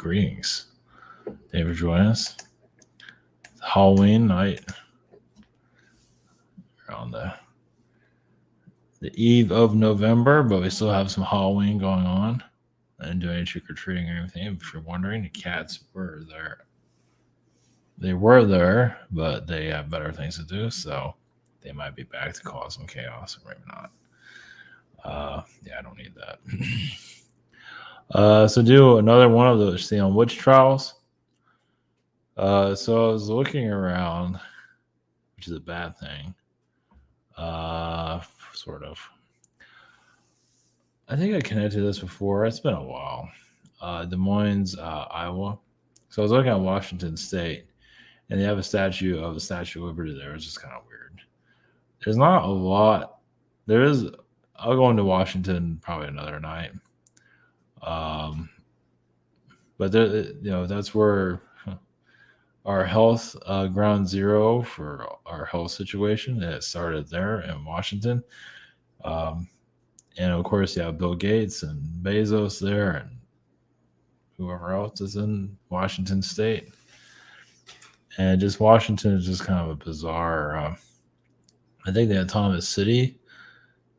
Greetings. Thank you for joining us. Halloween night. We're on the eve of November, but we still have some Halloween going on. I didn't do any trick-or-treating or anything. If you're wondering, the cats were there. They were there, but they have better things to do, so they might be back to cause some chaos, or maybe not. Yeah, I don't need that. So do another one of those Salem witch trials. So I was looking around, which is a bad thing. Sort of. I think I connected this before. It's been a while. Des Moines, Iowa. So I was looking at Washington State, and they have a statue of the Statue of Liberty there. It's just kind of weird. There's not a lot. There is. I'll go into Washington probably another night. But there, that's where our health ground zero for our health situation. It started there in Washington. And of course, you have Bill Gates and Bezos there and whoever else is in Washington State. And just Washington is just kind of a bizarre, I think the autonomous city,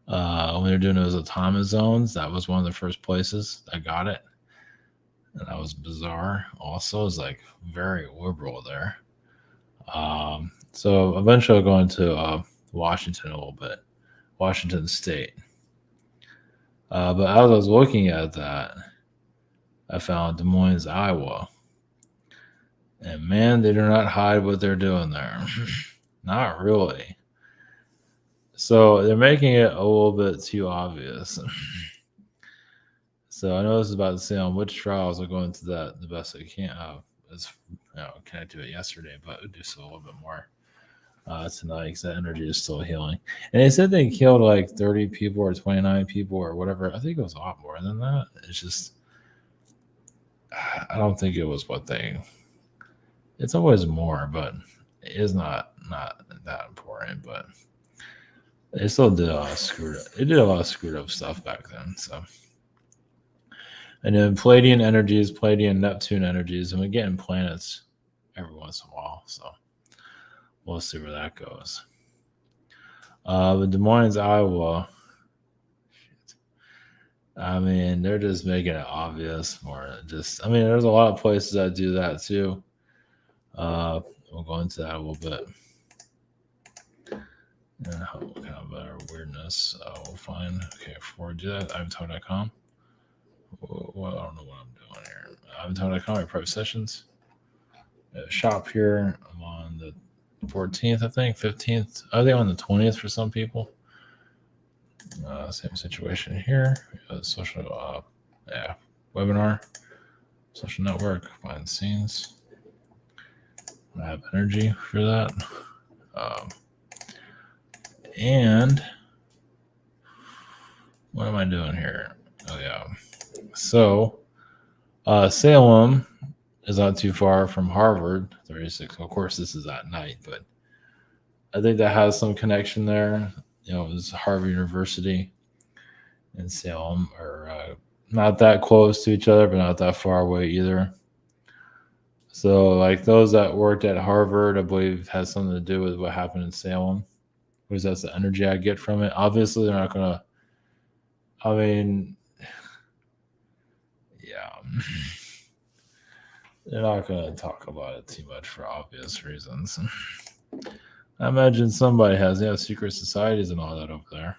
when they're doing those autonomous zones, that was one of the first places that got it. And that was bizarre. Also, it's like very liberal there. So eventually I'll go into Washington a little bit, Washington State. But as I was looking at that, I found Des Moines, Iowa. And man, they do not hide what they're doing there. Not really. So they're making it a little bit too obvious. So I know this is about the Salem witch trials. I'll go into that the best I can. Connect to it yesterday, but we'll do so a little bit more tonight because that energy is still healing. And they said they killed like 30 people or 29 people or whatever. I think it was a lot more than that. It's just, I don't think it was what they. It's always more, but it is not that important. But they still did a lot of screwed up. They did a lot of screwed up stuff back then. So. And then Pleiadian energies, Pleiadian Neptune energies, and we're getting planets every once in a while. So we'll see where that goes. But Des Moines, Iowa, I mean, they're just making it obvious more. There's a lot of places that do that too. We'll go into that a little bit. And what kind of better weirdness we'll find. Okay, before we do that, ivatar.com. Well, I don't know what I'm doing here. Ivatar.com, my private sessions. Shop here. I'm on the 14th, I think, 15th. I think on the 20th for some people. Same situation here. Social, webinar, social network, behind the scenes. I have energy for that. And what am I doing here? Oh, yeah. So, Salem is not too far from Harvard, 36. Of course, this is at night, but I think that has some connection there. It's Harvard University and Salem are not that close to each other, but not that far away either. So, like those that worked at Harvard, I believe, has something to do with what happened in Salem. Because that's the energy I get from it. Obviously, they're not going to. They're not going to talk about it too much for obvious reasons. I imagine somebody has secret societies and all that over there.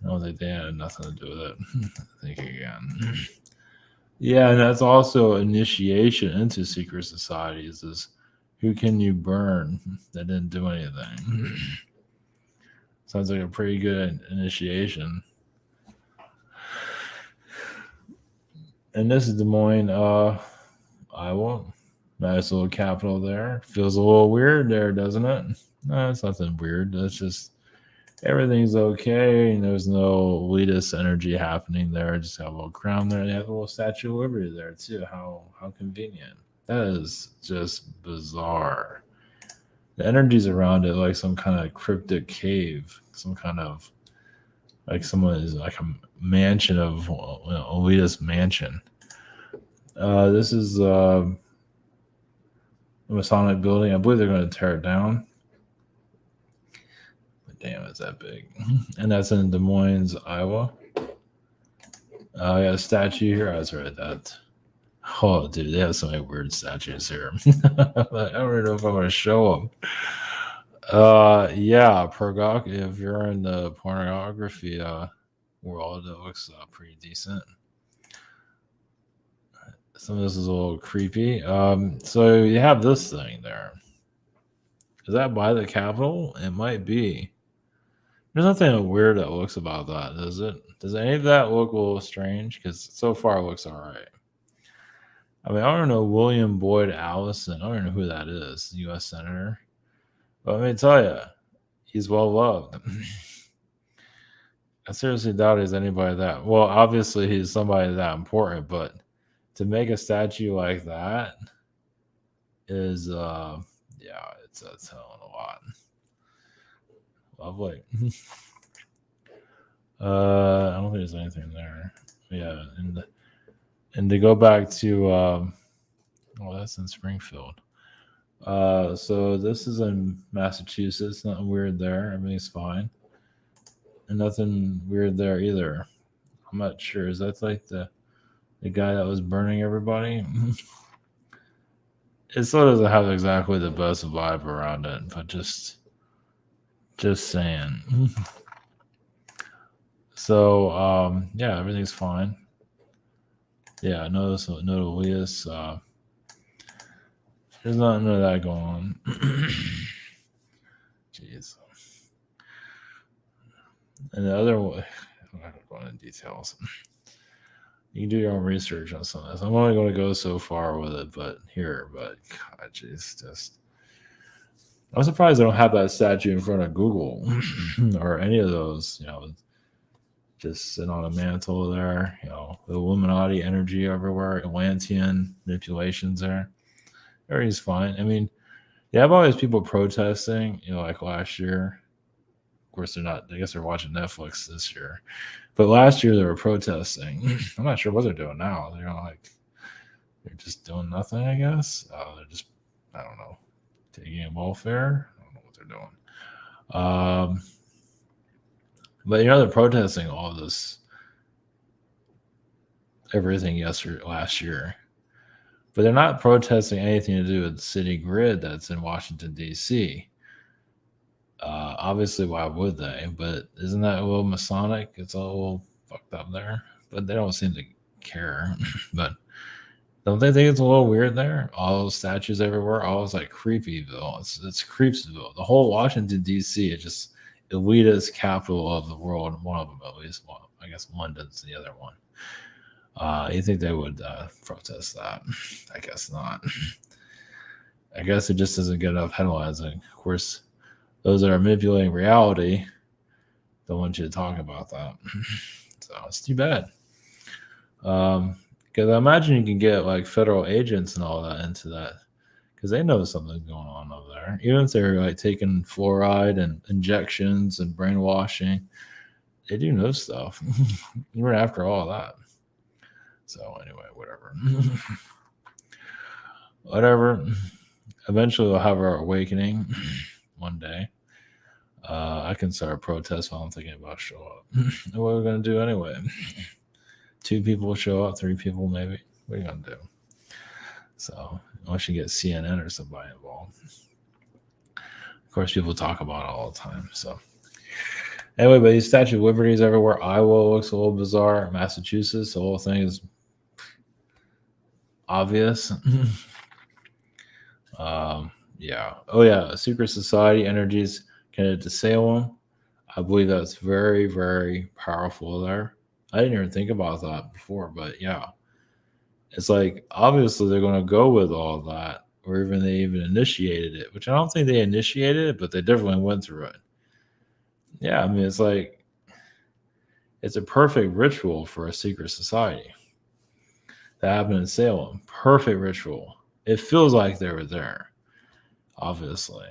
I don't think they had nothing to do with it. Think again. Yeah, and that's also initiation into secret societies is who can you burn that didn't do anything? Sounds like a pretty good initiation. And this is Des Moines, Iowa. Nice little capital there. Feels a little weird there, doesn't it? No, it's nothing weird. It's just everything's okay. And there's no elitist energy happening there. Just have a little crown there. They have a little Statue of Liberty there, too. How convenient. That is just bizarre. The energy's around it like some kind of cryptic cave. Some kind of like someone is like a mansion of elitist mansion. This is a Masonic building. I believe they're going to tear it down. But damn, it's that big. And that's in Des Moines, Iowa. I got a statue here. I was right at that. Oh, dude, they have so many weird statues here. I don't even know if I'm going to show them. Yeah, if you're in the pornography world, it looks pretty decent. Some of this is a little creepy. So you have this thing there. Is that by the Capitol? It might be. There's nothing weird that looks about that, does it? Does any of that look a little strange? Because so far it looks all right. I mean, I don't know William Boyd Allison. I don't know who that is, U.S. Senator. But let me tell you, he's well loved. I seriously doubt he's anybody that. Well, obviously he's somebody that important, but to make a statue like that is, yeah, it's telling a lot. Lovely. I don't think there's anything there. Yeah, and to go back to, that's in Springfield. So this is in Massachusetts. Nothing weird there. Everything's fine. And nothing weird there either. I'm not sure. Is that like the guy that was burning everybody? It still doesn't have exactly the best vibe around it, but just saying. So yeah, everything's fine. Yeah, notice Elias. There's none of that going on. Jeez. And the other way, I'm not going to go into details. You can do your own research on some of this. I'm only going to go so far with it, but God, jeez, just. I'm surprised they don't have that statue in front of Google or any of those, just sitting on a mantle there, the Illuminati energy everywhere, Atlantean manipulations there. Everything's fine. I mean, you have all these people protesting, like last year. Of course, they're not. I guess they're watching Netflix this year. But last year they were protesting. I'm not sure what they're doing now. They're just doing nothing, I guess. They're just, I don't know, taking in welfare. I don't know what they're doing. But they're protesting all this, everything last year. But they're not protesting anything to do with the city grid that's in Washington, D.C. Obviously, why would they? But isn't that a little Masonic? It's a little fucked up there. But they don't seem to care. But don't they think it's a little weird there? All those statues everywhere, all it's like Creepyville. It's Creepsville. The whole Washington, D.C. is just elitist capital of the world. One of them, at least. Well, I guess London's the other one. You think they would protest that? I guess not. I guess it just doesn't get enough headlines. And of course, those that are manipulating reality don't want you to talk about that. So it's too bad. Because I imagine you can get like federal agents and all that into that, because they know something's going on over there. Even if they're like taking fluoride and injections and brainwashing, they do know stuff. Even after all that. So anyway, whatever. Eventually we'll have our awakening one day. I can start a protest while I'm thinking about show up. What are we going to do anyway? 2 people will show up, 3 people maybe. What are you going to do? So unless you get CNN or somebody involved. Of course, people talk about it all the time. So anyway, but these Statue of Liberties everywhere. Iowa looks a little bizarre. Massachusetts, the whole thing is obvious. Yeah. Oh yeah, secret society energies connected to Salem. I believe that's very, very powerful there. I didn't even think about that before, but yeah. It's like obviously they're going to go with all that, or even they even initiated it, which I don't think they initiated it, but they definitely went through it. Yeah, I mean, it's like it's a perfect ritual for a secret society. That happened in Salem. Perfect ritual. It feels like they were there, obviously.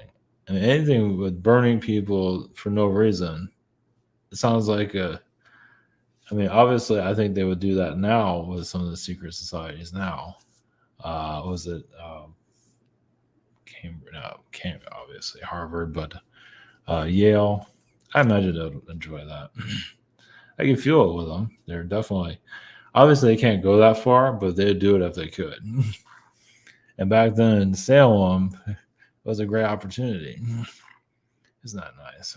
I mean, anything with burning people for no reason, it sounds like I mean, obviously, I think they would do that now with some of the secret societies now. Was it Cambridge? No, Cambridge, obviously Harvard, but Yale. I imagine they'll enjoy that. I can feel it with them. They're definitely, obviously, they can't go that far, but they'd do it if they could. And back then in Salem, it was a great opportunity. Isn't that nice?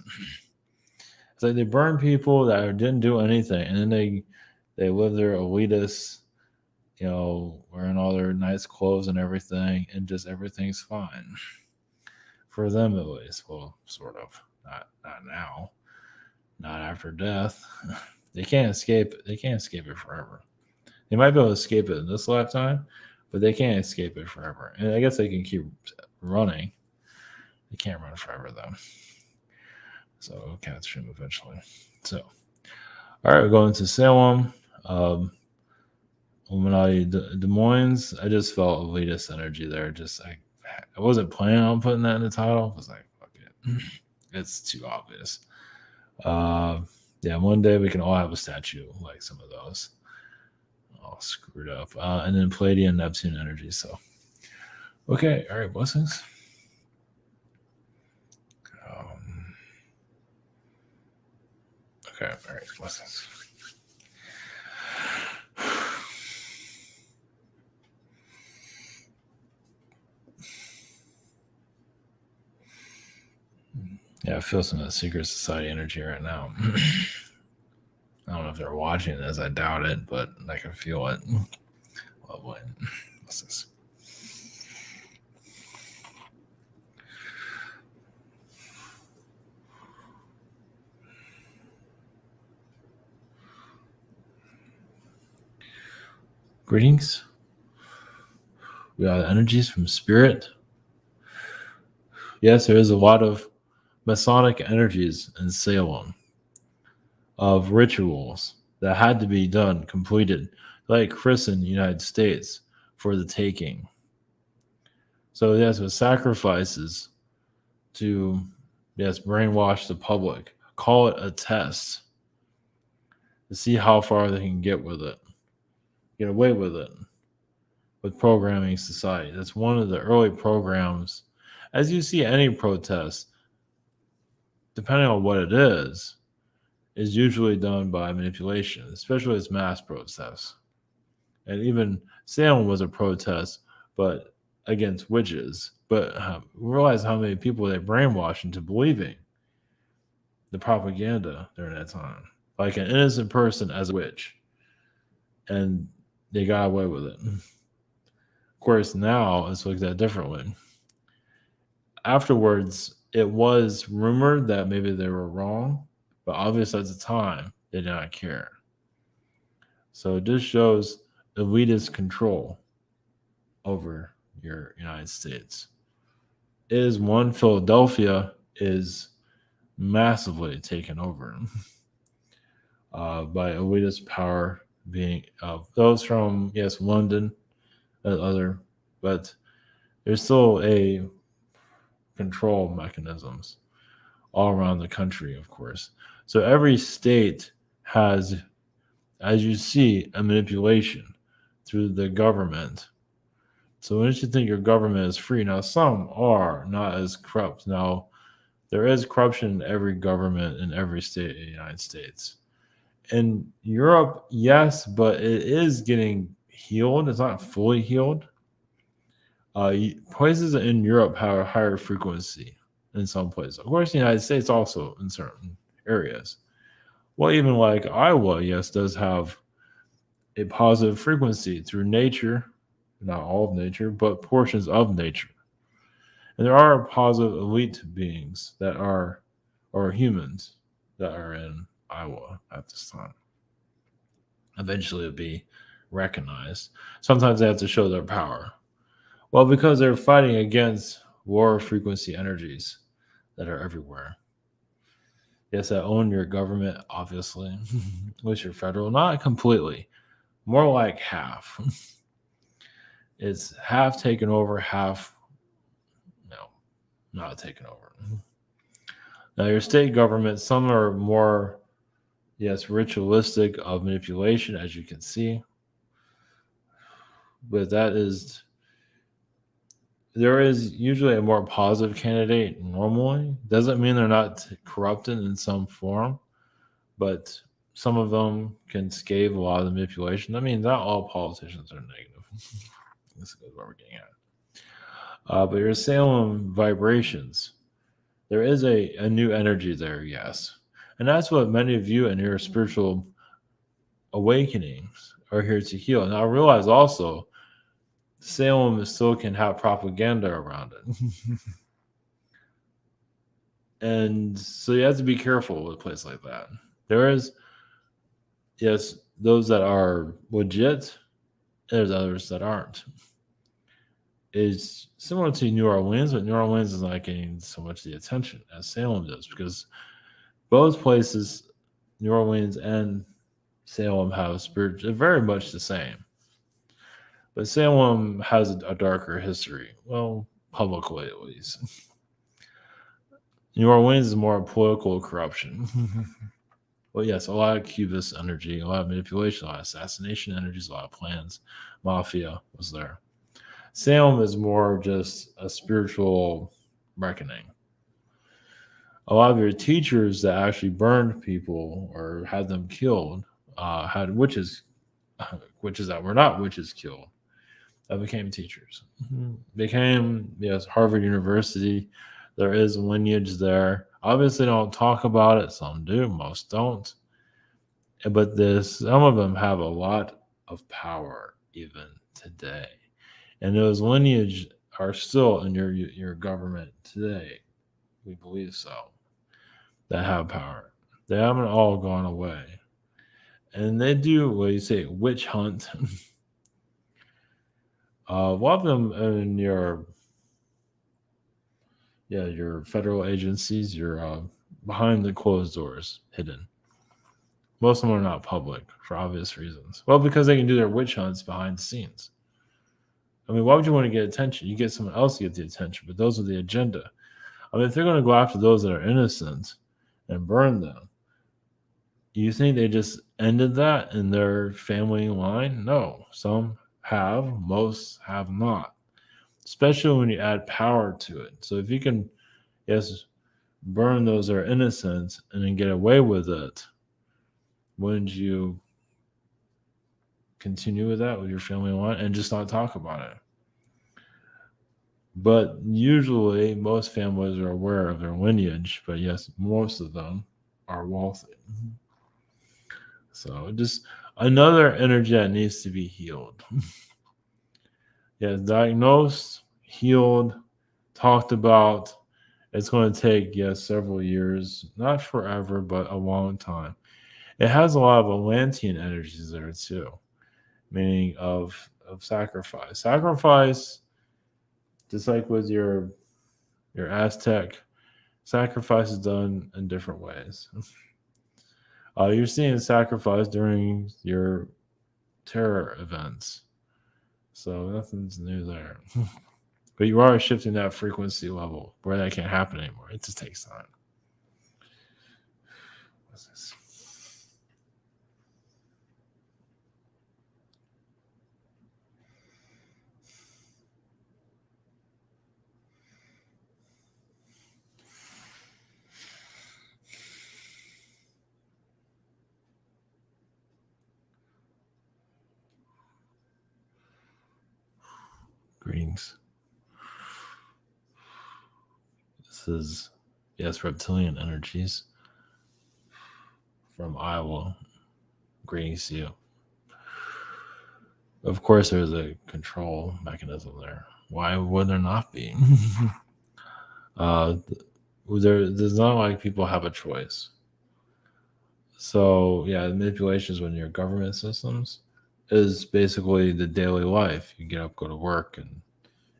It's like they burned people that didn't do anything, and then they live their elitist, wearing all their nice clothes and everything, and just everything's fine for them at least. Well, sort of. Not now. Not after death. They can't escape. They can't escape it forever. They might be able to escape it in this lifetime, but they can't escape it forever. And I guess they can keep running. They can't run forever though. So we'll catch him eventually. So, all right, we're going to Salem. Illuminati, Des Moines. I just felt elitist energy there. I wasn't planning on putting that in the title. I was like, fuck it. It's too obvious. Yeah, one day we can all have a statue like some of those. All screwed up. And then Pleiadian, Neptune energy. So, okay. All right. Blessings. Okay. All right. Blessings. Yeah, I feel some of the secret society energy right now. I don't know if they're watching this. I doubt it, but I can feel it. Lovely. What's this? Greetings. We are the energies from spirit. Yes, there is a lot of Masonic energies in Salem of rituals that had to be done, completed, like Chris in the United States, for the taking. So, yes, with sacrifices to, brainwash the public, call it a test to see how far they can get with it, get away with it, with programming society. That's one of the early programs. As you see any protest, depending on what it is usually done by manipulation, especially as mass protests. And even Salem was a protest, but against witches. But realize how many people they brainwashed into believing the propaganda during that time. Like an innocent person as a witch. And they got away with it. Of course, now it's looked at differently. Afterwards, it was rumored that maybe they were wrong, but obviously at the time, they did not care. So this shows elitist control over your United States. Philadelphia is massively taken over by elitist power, being those from, London and other, but there's still a control mechanisms all around the country, of course. So every state has, as you see, a manipulation through the government. So once you think your government is free, now some are not as corrupt. Now, there is corruption in every government in every state in the United States. In Europe, yes, but it is getting healed. It's not fully healed. Places in Europe have a higher frequency in some places. Of course, the United States also in certain areas. Well, even like Iowa, yes, does have a positive frequency through nature, not all of nature, but portions of nature. And there are positive elite beings that are, or humans that are in Iowa at this time. Eventually it'll be recognized. Sometimes they have to show their power. Well, because they're fighting against lower frequency energies that are everywhere. Yes, I own your government, obviously, with your federal, not completely, more like half. It's half taken over, half, no, not taken over. Now, your state government, some are more, Yes, ritualistic of manipulation, as you can see. But there is usually a more positive candidate normally. Doesn't mean they're not corrupted in some form, but some of them can scave a lot of the manipulation. I mean, not all politicians are negative. This is what we're getting at. But your Salem vibrations, there is a new energy there, yes. And that's what many of you in your spiritual awakenings are here to heal. And I realize also Salem still can have propaganda around it. And so you have to be careful with a place like that. There is, yes, those that are legit, and there's others that aren't. It's similar to New Orleans, but New Orleans is not getting so much the attention as Salem does because both places, New Orleans and Salem, have spirit very much the same. But Salem has a darker history. Well, publicly at least. New Orleans is more political corruption. Well, yes, a lot of Cubist energy, a lot of manipulation, a lot of assassination energies, a lot of plans. Mafia was there. Salem is more just a spiritual reckoning. A lot of your teachers that actually burned people or had them killed had witches that were not witches killed that became teachers. Became, yes, Harvard University. There is lineage there. Obviously, don't talk about it. Some do, most don't. But some of them have a lot of power even today. And those lineage are still in your government today. We believe so. That have power. They haven't all gone away. And they do what you say, witch hunt. A lot of them in your federal agencies, your behind the closed doors, hidden. Most of them are not public for obvious reasons. Well, because they can do their witch hunts behind the scenes. I mean, why would you want to get attention? You get someone else to get the attention, but those are the agenda. I mean, if they're going to go after those that are innocent and burn them, you think they just ended that in their family line? No. Some have, most have not. Especially when you add power to it. So if you can, yes, burn those that are innocent and then get away with it, wouldn't you continue with that with your family line and just not talk about it? But usually, most families are aware of their lineage, but yes, most of them are wealthy. So just another energy that needs to be healed. Yeah, diagnosed, healed, talked about. It's going to take, yes, several years, not forever, but a long time. It has a lot of Atlantean energies there too, meaning of sacrifice. Sacrifice, just like with your Aztec, sacrifice is done in different ways. You're seeing sacrifice during your terror events, so nothing's new there. But you are shifting that frequency level where that can't happen anymore. It just takes time. What's this? Greetings. This is, yes, reptilian energies from Iowa. Greetings to you. Of course, there's a control mechanism there. Why would there not be? There's not like people have a choice. So, yeah, manipulations when your government systems is basically the daily life. You get up, go to work, and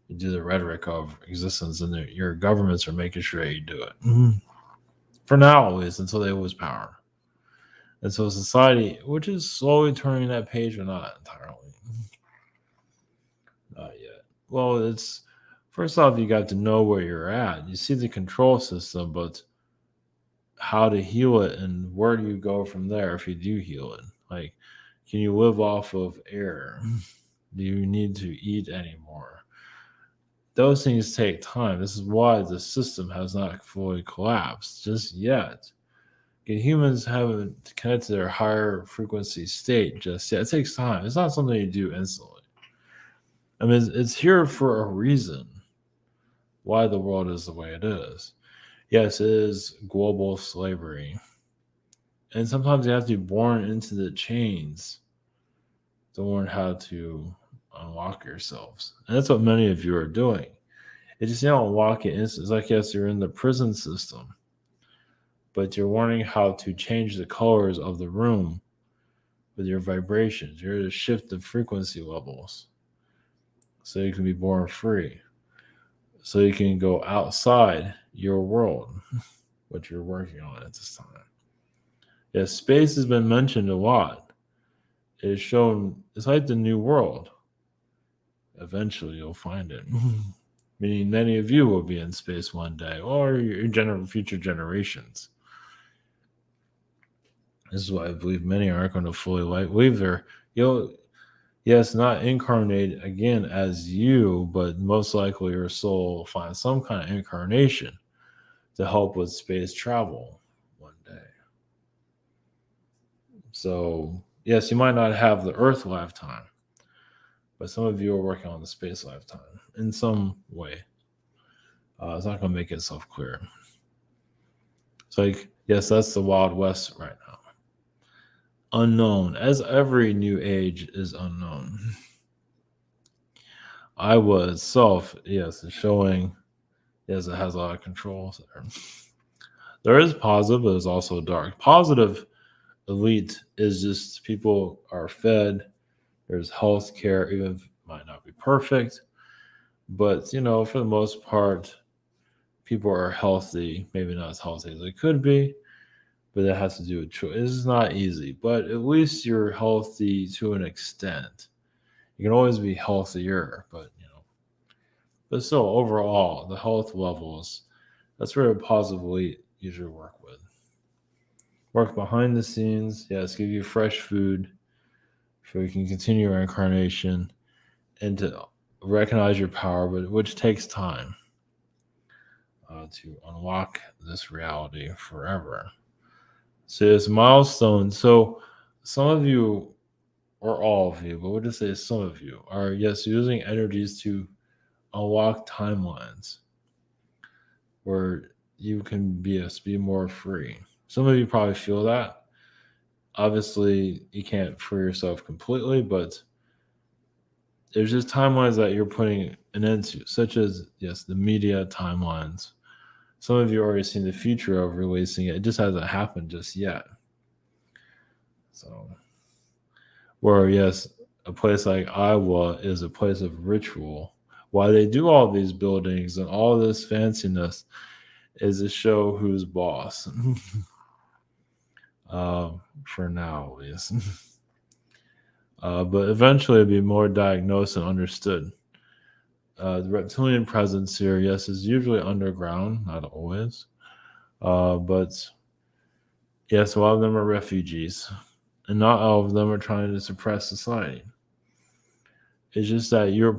you do the rhetoric of existence, and your governments are making sure you do it. For now, at least, until they lose power. And so society, which is slowly turning that page, but not entirely. Not yet. Well, it's first off, you got to know where you're at. You see the control system, but how to heal it and where do you go from there if you do heal it. Like, can you live off of air? Do you need to eat anymore? Those things take time. This is why the system has not fully collapsed just yet. Okay, humans haven't connected to their higher frequency state just yet. It takes time. It's not something you do instantly. I mean, it's here for a reason why the world is the way it is. Yes, it is global slavery. And sometimes you have to be born into the chains to learn how to unlock yourselves. And that's what many of you are doing. It's just you don't unlock it instantly. It's like, yes, you're in the prison system, but you're learning how to change the colors of the room with your vibrations. You're to shift the frequency levels so you can be born free. So you can go outside your world, what you're working on at this time. Yes, space has been mentioned a lot. It is shown, it's like the new world. Eventually you'll find it. Meaning many of you will be in space one day, or your future generations. This is why I believe many aren't going to fully leave there. Yes, not incarnate again as you, but most likely your soul will find some kind of incarnation to help with space travel one day. So, yes, you might not have the Earth lifetime, but some of you are working on the space lifetime in some way. It's not going to make itself clear. It's like, yes, that's the Wild West right now. Unknown, as every new age is unknown. Iowa itself, yes, is showing, yes, it has a lot of controls there. There is positive, but there's also dark. Positive elite is just people are fed. There's health care, even if it might not be perfect. But, for the most part, people are healthy, maybe not as healthy as they could be, but that has to do with choice. It's not easy, but at least you're healthy to an extent. You can always be healthier, but but still, overall, the health levels, that's where positively usually work with. Work behind the scenes, yes, give you fresh food so you can continue your incarnation and to recognize your power, but which takes time to unlock this reality forever. So it's milestones. So some of you, or all of you, but we'll just say some of you, are, yes, using energies to unlock timelines where you can be more free. Some of you probably feel that. Obviously, you can't free yourself completely, but there's just timelines that you're putting an end to, such as, yes, the media timelines. Some of you already seen the future of releasing it. It just hasn't happened just yet. So, where, yes, a place like Iowa is a place of ritual. Why they do all these buildings and all this fanciness is to show who's boss. For now, at least. But eventually it'll be more diagnosed and understood. The reptilian presence here, yes, is usually underground, not always. But yes, a lot of them are refugees. And not all of them are trying to suppress society. It's just that you're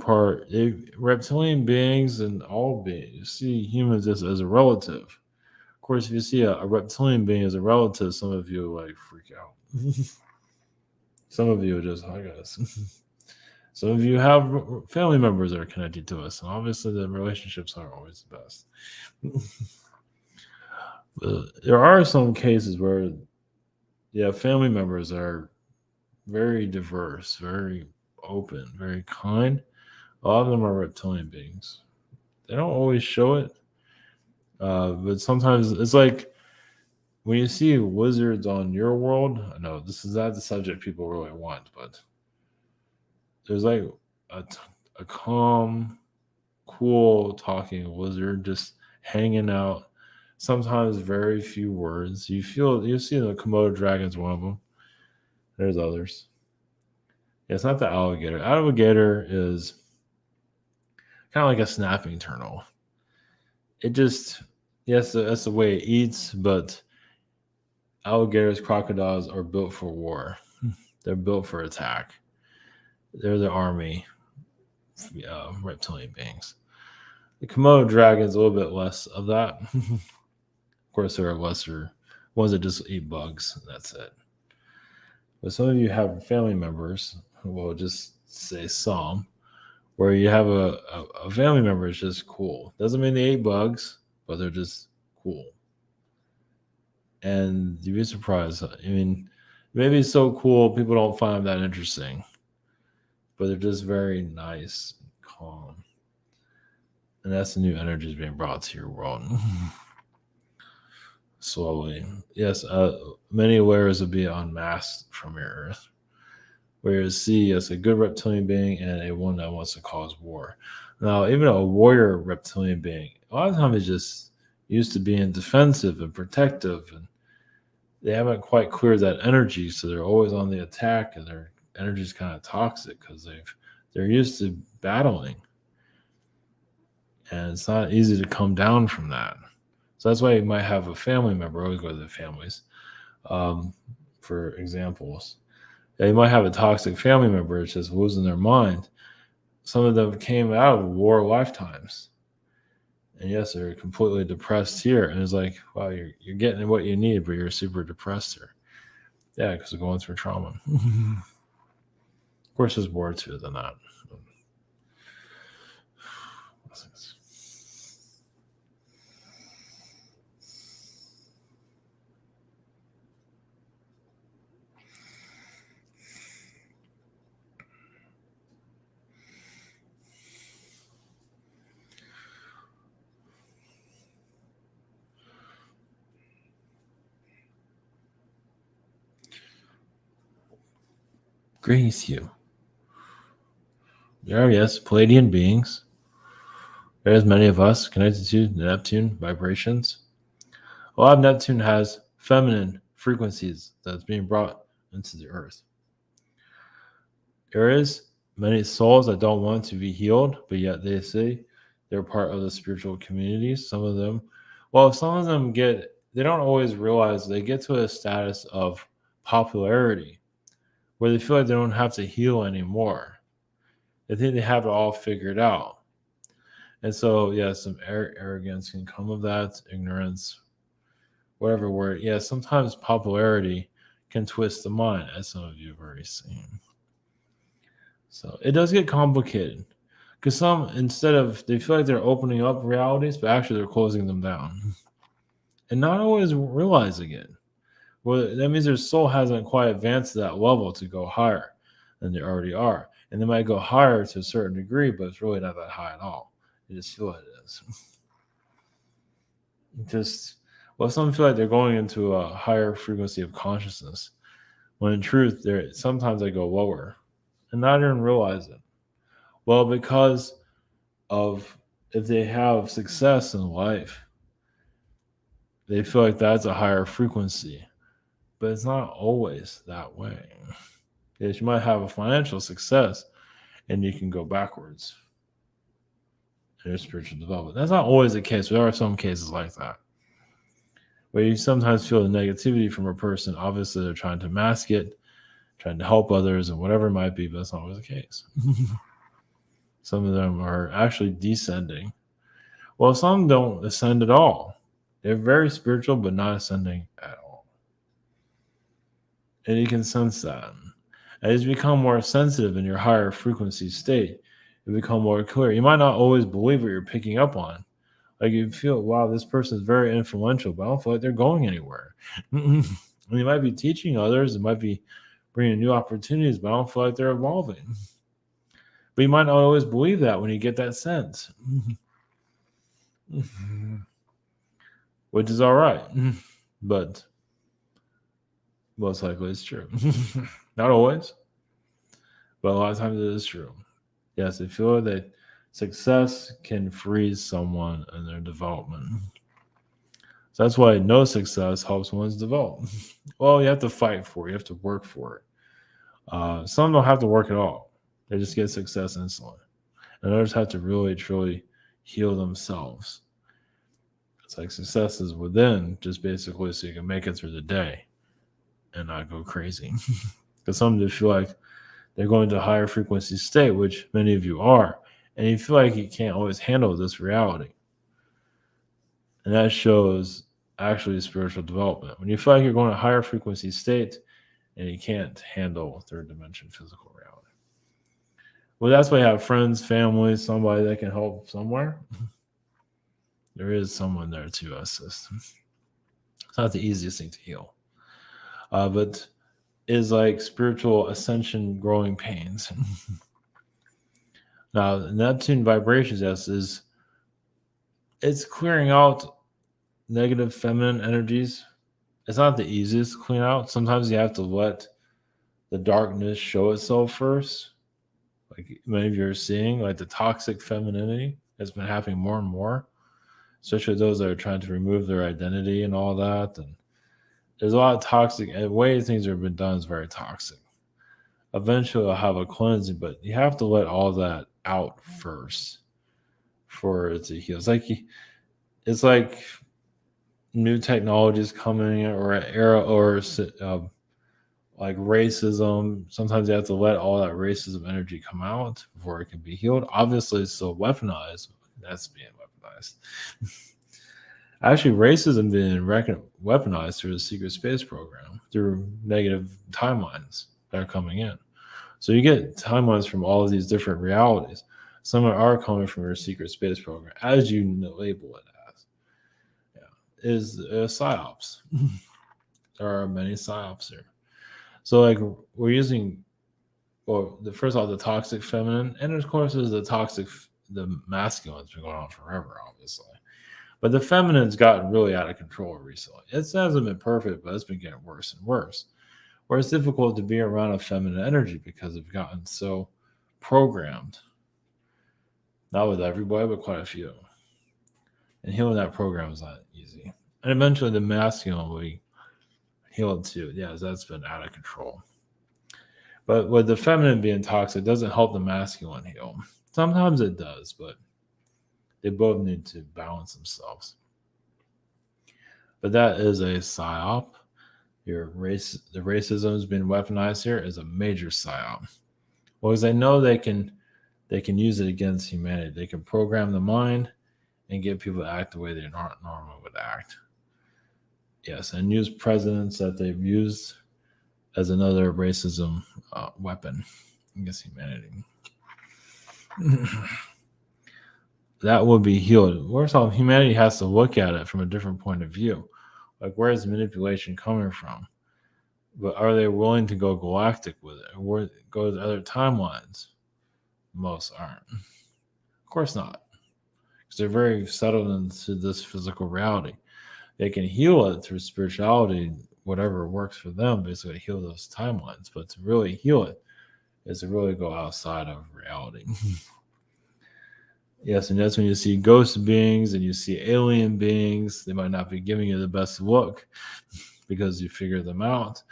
reptilian beings and all beings, you see humans as a relative. Of course, if you see a reptilian being as a relative, some of you like freak out. Some of you are just hug us. Some of you have family members that are connected to us, and obviously the relationships aren't always the best. But there are some cases where, family members are very diverse, very open, very kind. A lot of them are reptilian beings. They don't always show it, but sometimes it's like when you see wizards on your world. I know this is not the subject people really want, but there's like a calm, cool talking wizard just hanging out. Sometimes very few words. You see the Komodo dragon's one of them. There's others. Yeah, it's not the alligator. Alligator is kind of like a snapping turtle. It just, yes, that's the way it eats, but alligators, crocodiles are built for war. They're built for attack. They're the army, reptilian beings. The Komodo dragon's a little bit less of that. Of course, there are lesser ones that just eat bugs. That's it. But some of you have family members, we'll just say some, where you have a family member is just cool. Doesn't mean they eat bugs, but they're just cool. And you'd be surprised. I mean, maybe it's so cool people don't find them that interesting, but they're just very nice and calm. And that's the new energies being brought to your world. Slowly. Yes, many layers will be unmasked from your earth. Where you see as a good reptilian being and a one that wants to cause war. Now, even a warrior reptilian being, a lot of times is just used to being defensive and protective, and they haven't quite cleared that energy, so they're always on the attack, and their energy is kind of toxic because they're used to battling, and it's not easy to come down from that. So that's why you might have a family member. I always go to the families for examples. Yeah, you might have a toxic family member that's just losing their mind. Some of them came out of war lifetimes. And yes, they're completely depressed here. And it's like, wow, you're getting what you need, but you're super depressed here. Yeah, because they're going through trauma. Of course, there's more to it than that. Grease you. There are, yes, Pleiadian beings. There's many of us connected to the Neptune vibrations. A lot of Neptune has feminine frequencies that's being brought into the earth. There is many souls that don't want to be healed, but yet they say they're part of the spiritual communities. Some of them they don't always realize they get to a status of popularity where they feel like they don't have to heal anymore. They think they have it all figured out. And so, yeah, some arrogance can come of that, ignorance, whatever word. Yeah, sometimes popularity can twist the mind, as some of you have already seen. So it does get complicated because they feel like they're opening up realities, but actually they're closing them down and not always realizing it. Well, that means their soul hasn't quite advanced to that level to go higher than they already are. And they might go higher to a certain degree, but it's really not that high at all. You just feel it is. Some feel like they're going into a higher frequency of consciousness, when in truth, sometimes they go lower and not even realize it. Well, because of if they have success in life, they feel like that's a higher frequency. But it's not always that way. Yes, you might have a financial success and you can go backwards in your spiritual development. That's not always the case. There are some cases like that where you sometimes feel the negativity from a person. Obviously, they're trying to mask it, trying to help others, and whatever it might be, but that's not always the case. Some of them are actually descending. Well, some don't ascend at all. They're very spiritual, but not ascending at all. And you can sense that. As you become more sensitive in your higher frequency state, you become more clear. You might not always believe what you're picking up on. Like you feel, wow, this person is very influential, but I don't feel like they're going anywhere. And you might be teaching others, it might be bringing new opportunities, but I don't feel like they're evolving. But you might not always believe that when you get that sense. Which is all right. But most likely it's true. Not always, but a lot of times it is true. Yes, they feel that success can freeze someone in their development. So that's why no success helps one's develop. Well, you have to fight for it. You have to work for it. Some don't have to work at all. They just get success instantly. And others have to really, truly heal themselves. It's like success is within, just basically so you can make it through the day. and not go crazy. Because some just feel like they're going to a higher frequency state, which many of you are, and you feel like you can't always handle this reality. And that shows actually spiritual development. When you feel like you're going to a higher frequency state and you can't handle third dimension physical reality. Well, that's why you have friends, family, somebody that can help somewhere. There is someone there to assist. It's not the easiest thing to heal. But is like spiritual ascension growing pains. Now, Neptune vibrations, yes, it's clearing out negative feminine energies. It's not the easiest to clean out. Sometimes you have to let the darkness show itself first. Like many of you are seeing, like the toxic femininity has been happening more and more, especially those that are trying to remove their identity and all that. And there's a lot of toxic, and the way things have been done is very toxic. Eventually, I'll have a cleansing, but you have to let all that out first for it to heal. It's like new technologies coming, or an era, or like racism. Sometimes you have to let all that racism energy come out before it can be healed. Obviously, it's still weaponized. That's being weaponized. Actually, racism being weaponized through the secret space program, through negative timelines that are coming in. So you get timelines from all of these different realities. Some are coming from your secret space program, as you label it as. Yeah. Is psyops. There are many psyops here. So like we're using, well, first of all, the toxic feminine, and of course there's the masculine's been going on forever, obviously. But the feminine's gotten really out of control recently. It hasn't been perfect, but it's been getting worse and worse. Where it's difficult to be around a feminine energy because they've gotten so programmed. Not with everybody, but quite a few. And healing that program is not easy. And eventually the masculine will be healed too. Yeah, that's been out of control. But with the feminine being toxic, it doesn't help the masculine heal. Sometimes it does, but they both need to balance themselves. But that is a psyop. The racism has been weaponized here is a major psyop. Well, because they know they can use it against humanity. They can program the mind and get people to act the way they normally would act. Yes, and use presidents that they've used as another racism weapon against humanity. That will be healed. First of all, humanity has to look at it from a different point of view. Like, where is manipulation coming from? But are they willing to go galactic with it? Or go to other timelines? Most aren't. Of course not. Because they're very settled into this physical reality. They can heal it through spirituality, whatever works for them, basically heal those timelines. But to really heal it is to really go outside of reality. Yes, and that's when you see ghost beings and you see alien beings. They might not be giving you the best look because you figure them out.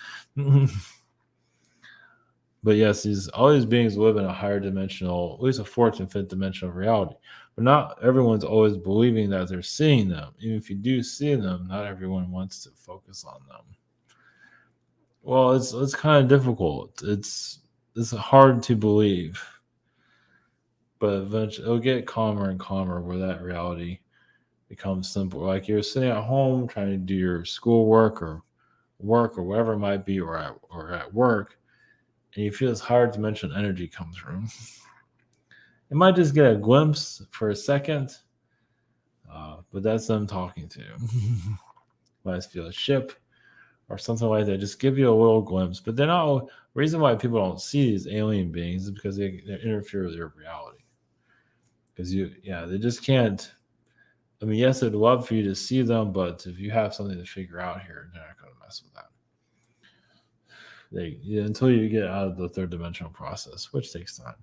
But yes, all these beings live in a higher dimensional, at least a fourth and fifth dimensional reality. But not everyone's always believing that they're seeing them. Even if you do see them, not everyone wants to focus on them. Well, it's kind of difficult. It's hard to believe. But eventually it'll get calmer and calmer where that reality becomes simple. Like you're sitting at home trying to do your schoolwork or work or whatever it might be, or at work, and you feel this higher dimensional energy come through. It might just get a glimpse for a second, but that's them talking to you. Might feel a ship or something like that. Just give you a little glimpse. But they're not. The reason why people don't see these alien beings is because they interfere with your reality. Because they just can't. I mean, yes, I'd love for you to see them, but if you have something to figure out here, they're not going to mess with that. Until you get out of the third dimensional process, which takes time.